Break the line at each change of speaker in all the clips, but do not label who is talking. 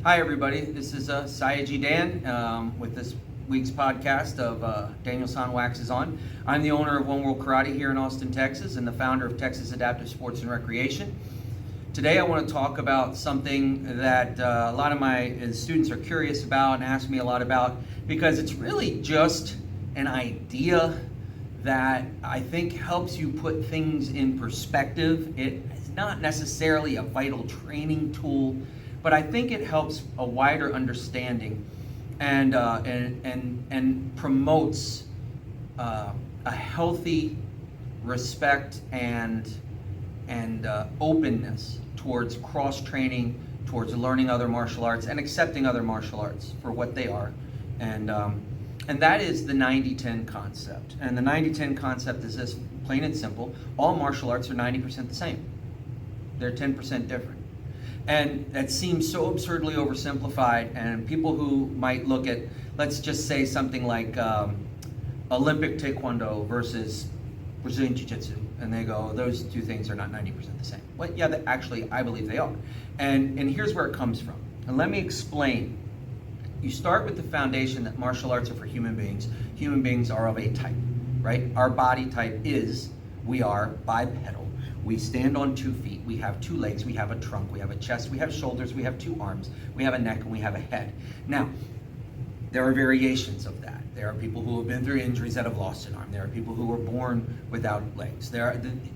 Hi everybody, this is Sayaji Dan with this week's podcast of Daniel San Waxes On. I'm the owner of One World Karate here in Austin, Texas, and the founder of Texas Adaptive Sports and Recreation. Today I want to talk about something that a lot of my students are curious about and ask me a lot about, because it's really just an idea that I think helps you put things in perspective. It is not necessarily a vital training tool, but I think it helps a wider understanding and promotes a healthy respect and openness towards cross training, towards learning other martial arts and accepting other martial arts for what they are, and that is the 90-10 concept. And the 90-10 concept is this, plain and simple: all martial arts are 90% the same. They're 10% different. And that seems so absurdly oversimplified, and people who might look at, let's just say something like Olympic Taekwondo versus Brazilian Jiu-Jitsu, and they go, those two things are not 90% the same. Well, yeah, actually, I believe they are. And here's where it comes from. And let me explain. You start with the foundation that martial arts are for human beings. Human beings are of a type, right? Our body type is, we are bipedal. We stand on 2 feet, we have 2 legs, we have a trunk, we have a chest, we have shoulders, we have 2 arms, we have a neck, and we have a head. Now, there are variations of that. There are people who have been through injuries that have lost an arm. There are people who were born without legs.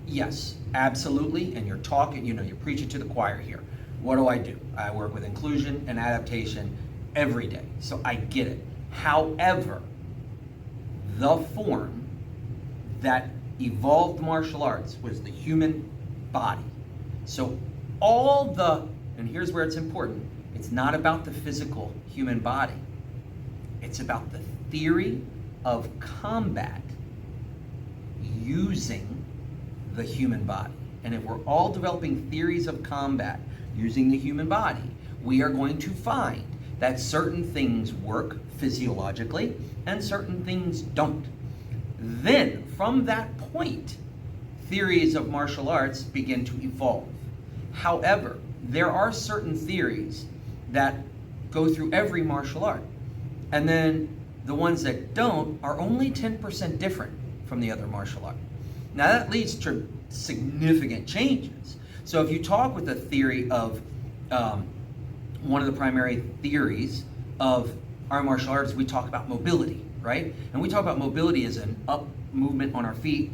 Yes, absolutely, and you're talking, you're preaching to the choir here. What do? I work with inclusion and adaptation every day, so I get it. However, the form that evolved martial arts was the human body. So and here's where it's important, it's not about the physical human body. It's about the theory of combat using the human body. And if we're all developing theories of combat using the human body, we are going to find that certain things work physiologically and certain things don't. Then, from that point, theories of martial arts begin to evolve. However, there are certain theories that go through every martial art, and then the ones that don't are only 10% different from the other martial art. Now that leads to significant changes. So if you talk with the theory of, one of the primary theories of our martial arts, we talk about mobility, right? And we talk about mobility as an up movement on our feet,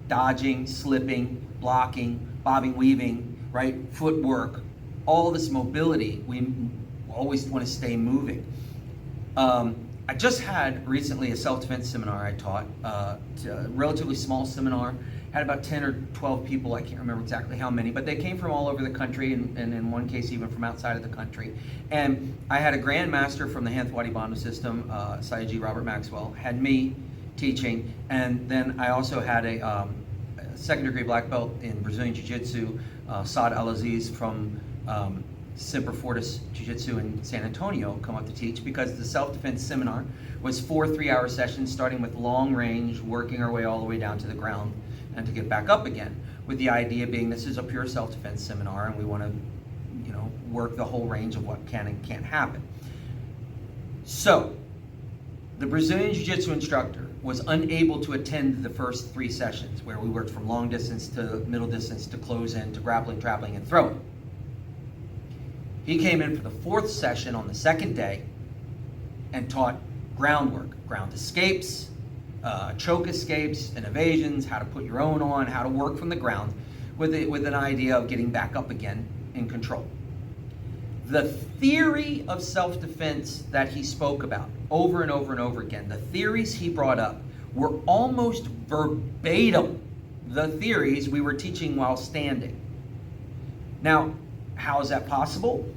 dodging, slipping, blocking, bobbing, weaving, right? Footwork, all this mobility. We always want to stay moving. I just had recently a self-defense seminar I taught, a relatively small seminar, had about 10 or 12 people, I can't remember exactly how many, but they came from all over the country, and in one case even from outside of the country. And I had a grandmaster from the Hanthwadi Bando system, Sayaji Robert Maxwell, had me teaching, and then I also had a second degree black belt in Brazilian Jiu-Jitsu, Saad Al-Aziz from Semper Fortis Jiu-Jitsu in San Antonio come up to teach, because the self-defense seminar was 4 3-hour sessions, starting with long range, working our way all the way down to the ground and to get back up again, with the idea being this is a pure self-defense seminar and we want to work the whole range of what can and can't happen. So the Brazilian Jiu-Jitsu instructor was unable to attend the first 3 sessions, where we worked from long distance to middle distance to close in to grappling, traveling, and throwing. He came in for the 4th session on the 2nd day and taught groundwork, ground escapes, choke escapes and evasions, how to put your own on, how to work from the ground with an idea of getting back up again in control. The theory of self-defense that he spoke about over and over and over again, the theories he brought up were almost verbatim the theories we were teaching while standing. Now, how is that possible?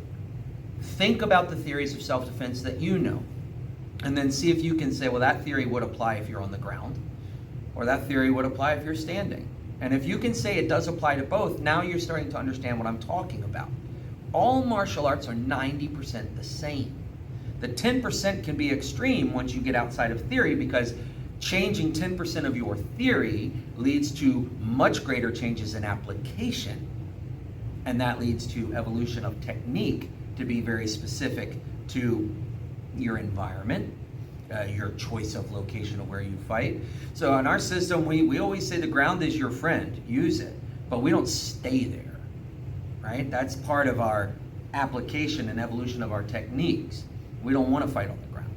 Think about the theories of self-defense that you know, and then see if you can say, well, that theory would apply if you're on the ground, or that theory would apply if you're standing. And if you can say it does apply to both, now you're starting to understand what I'm talking about. All martial arts are 90% the same. The 10% can be extreme once you get outside of theory, because changing 10% of your theory leads to much greater changes in application. And that leads to evolution of technique to be very specific to your environment, your choice of location of where you fight. So in our system, we always say the ground is your friend, use it, but we don't stay there, right? That's part of our application and evolution of our techniques. We don't want to fight on the ground.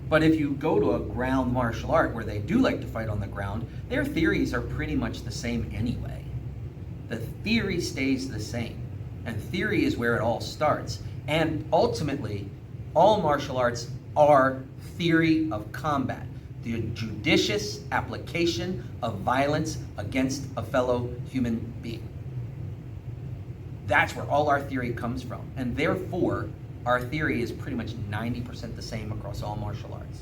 But if you go to a ground martial art where they do like to fight on the ground, their theories are pretty much the same anyway. The theory stays the same, and theory is where it all starts. And ultimately, all martial arts are theory of combat, the judicious application of violence against a fellow human being. That's where all our theory comes from, and therefore, our theory is pretty much 90% the same across all martial arts.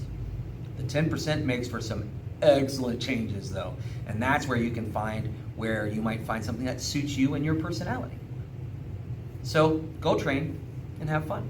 The 10% makes for some excellent changes though, and that's where you can find where you might find something that suits you and your personality. So go train and have fun.